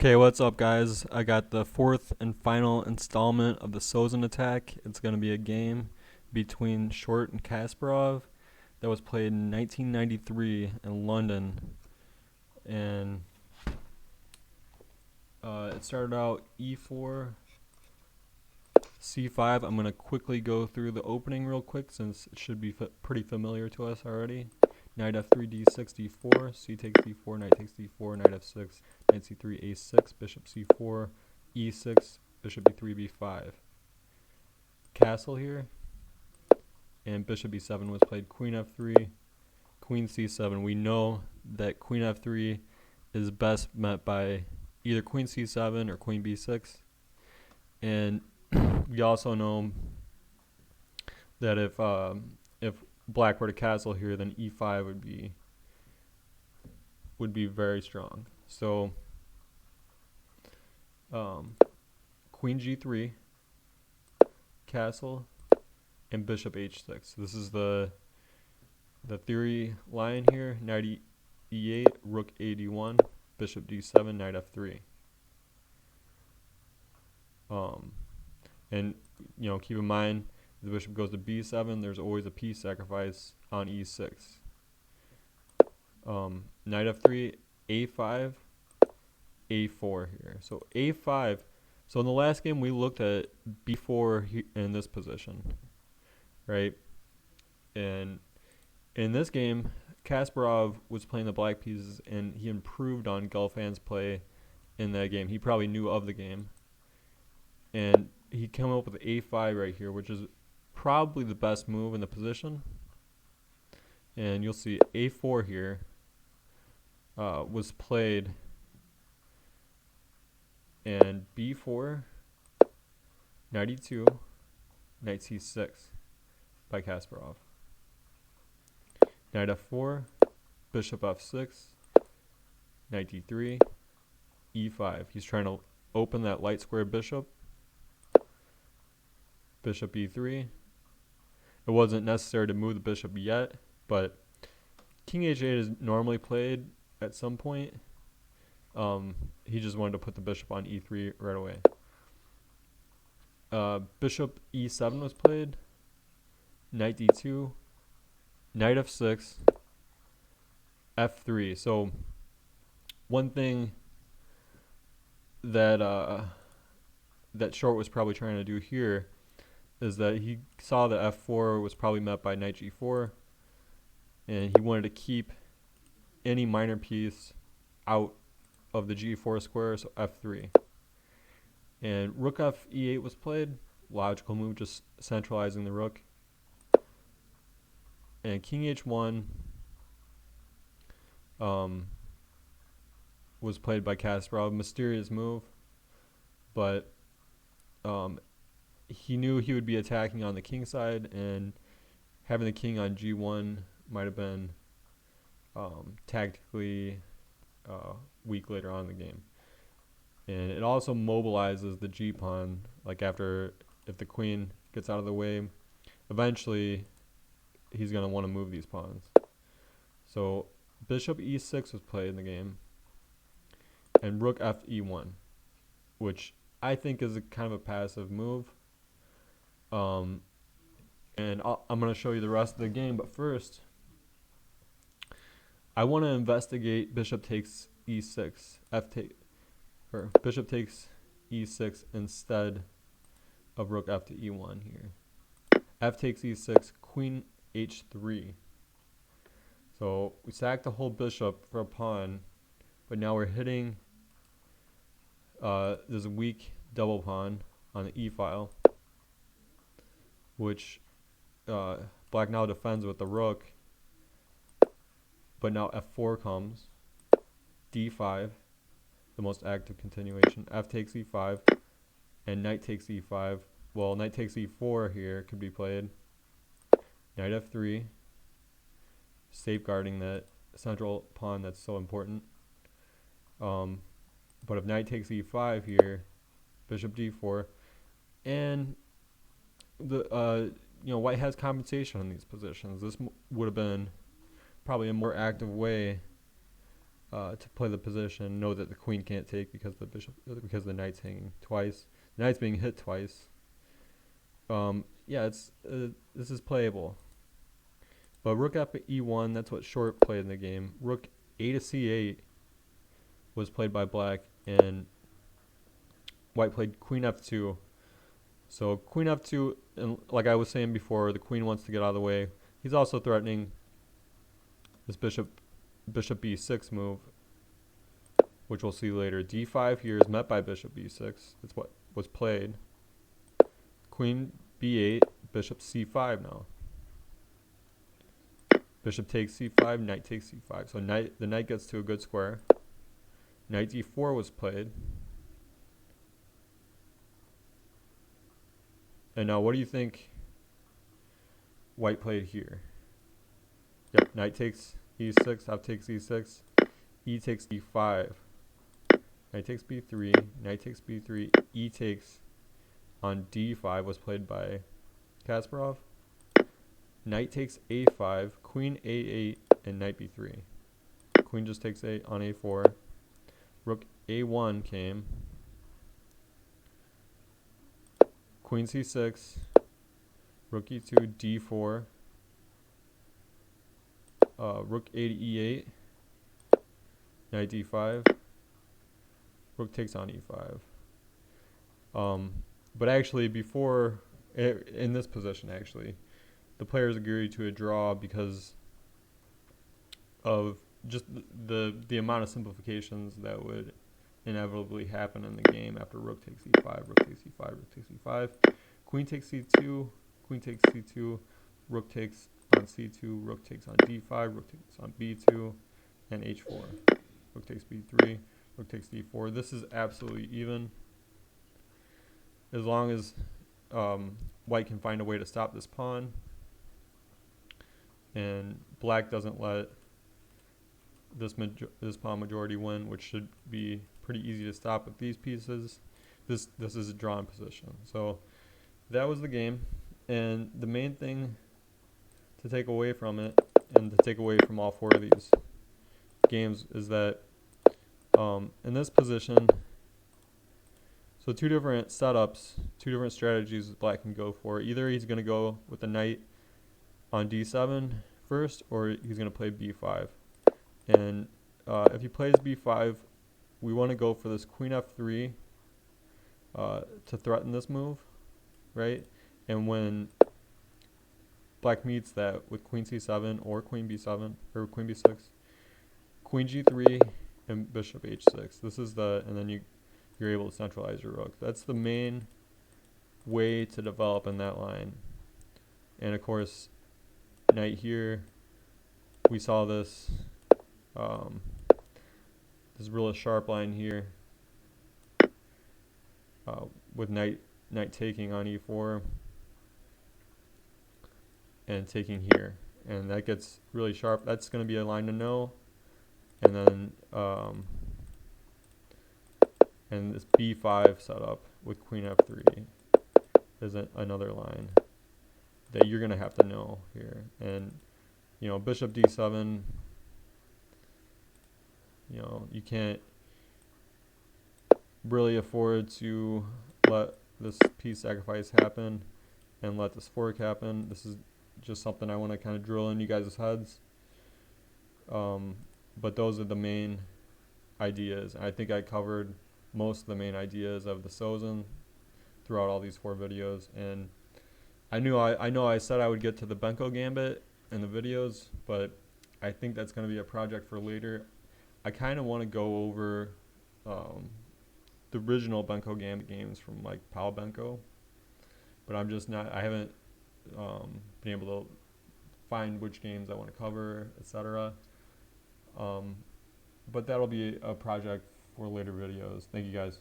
Okay, what's up, guys? I got the fourth and final installment of the Sozin Attack. It's going to be a game between Short and Kasparov that was played in 1993 in London. And it started out e4, c5. I'm going to quickly go through the opening real quick since it should be pretty familiar to us already. Knight f3, d6, d4, c takes d4, knight takes d4, knight f6, knight c3, a6, bishop c4, e6, bishop b3, b5. Castle here, and bishop b7 was played. Queen f3, queen c7. We know that queen f3 is best met by either queen c7 or queen b6. And we also know that if black were to castle here, then e5 would be very strong. So queen g3, castle, and bishop h6. This is the theory line here. Knight e8, rook a d1, bishop d7, knight f3. And keep in mind, if the bishop goes to b7, there's always a piece sacrifice on e6. Knight f3, a5, a4 here. So a5. So in the last game, we looked at b4 in this position, right? And in this game, Kasparov was playing the black pieces, and he improved on Gelfand's play in that game. He probably knew of the game. And he came up with a5 right here, which is probably the best move in the position. And you'll see a4 here was played, and b4, knight e2, knight c6 by Kasparov. Knight f4, bishop f6, knight d3, e5. He's trying to open that light square bishop. Bishop e3. It wasn't necessary to move the bishop yet, but king h8 is normally played at some point. He just wanted to put the bishop on e3 right away. Bishop e7 was played. Knight d2, knight f6, f3. So one thing that Short was probably trying to do here is that he saw that f4 was probably met by knight g4, and he wanted to keep any minor piece out of the g4 square, so f3. And rook f e8 was played. Logical move, just centralizing the rook. And king h1 was played by Kasparov. Mysterious move, but he knew he would be attacking on the king side, and having the king on g1 might have been tactically weak later on in the game. And it also mobilizes the g pawn. Like if the queen gets out of the way, eventually he's going to want to move these pawns. So bishop e6 was played in the game, and rook f e1, which I think is a kind of a passive move. And I'm going to show you the rest of the game, but first I want to investigate bishop takes e6, bishop takes e6 instead of rook f to e1 here. F takes e6, queen h3. So we sacked the whole bishop for a pawn, but now we're hitting this weak double pawn on the e file, which black now defends with the rook. But now f4 comes, d5, the most active continuation. F takes e5, and knight takes e5. Well, knight takes e4 here could be played. Knight f3, safeguarding that central pawn that's so important. But if knight takes e5 here, bishop d4, and the white has compensation in these positions. This would have been probably a more active way to play the position, know that the queen can't take because the knight's hanging twice. The knight's being hit twice. Yeah, this is playable. But rook e1, that's what short played in the game. Rook a to c8 was played by black, and white played queen f2. So queen f2, and like I was saying before, the queen wants to get out of the way. He's also threatening this bishop b6 move, which we'll see later. d5 here is met by bishop b6. That's what was played. Queen b8, bishop c5 now. Bishop takes c5, knight takes c5. So the knight gets to a good square. Knight d4 was played. And now what do you think white played here? Yep, knight takes e6, f takes e6, e takes e5. Knight takes b3, knight takes b3, e takes on d5 was played by Kasparov. Knight takes a5, queen a8, and knight b3. Queen just takes a on a4. Rook a1 came. Queen c6, rook e2, d4, rook a to e8, knight d5, rook takes on e5. But actually, before, in this position actually, the players agreed to a draw because of just the amount of simplifications that would inevitably happen in the game after rook takes e5, rook takes e5, rook takes e5, queen takes c2, queen takes c2, rook takes on c2, rook takes on d5, rook takes on b2, and h4. Rook takes b3, rook takes d4. This is absolutely even. As long as white can find a way to stop this pawn, and black doesn't let this pawn majority win, which should be pretty easy to stop with these pieces. This is a drawn position. So that was the game, and the main thing to take away from it, and to take away from all four of these games, is that in this position, so two different setups, two different strategies black can go for. Either he's going to go with the knight on d7 first, or he's going to play b5. And if he plays b5, we want to go for this queen f3 to threaten this move, right? And when black meets that with queen c7 or queen b7 or queen b6, queen g3 and bishop h6. This is and then you're able to centralize your rook. That's the main way to develop in that line. And of course, knight here, we saw this. This really sharp line here with knight taking on e4 and taking here, and that gets really sharp. That's going to be a line to know. And then and this b5 setup with queen f3 is another line that you're going to have to know here. And bishop d7, you can't really afford to let this piece sacrifice happen and let this fork happen. This is just something I want to kind of drill in you guys' heads. But those are the main ideas. I think I covered most of the main ideas of the Sozin throughout all these 4 videos. And I know I said I would get to the Benko Gambit in the videos, but I think that's going to be a project for later. I kind of want to go over the original Benko Gambit games from like Pal Benko, but I'm just not. I haven't been able to find which games I want to cover, etc. But that'll be a project for later videos. Thank you guys.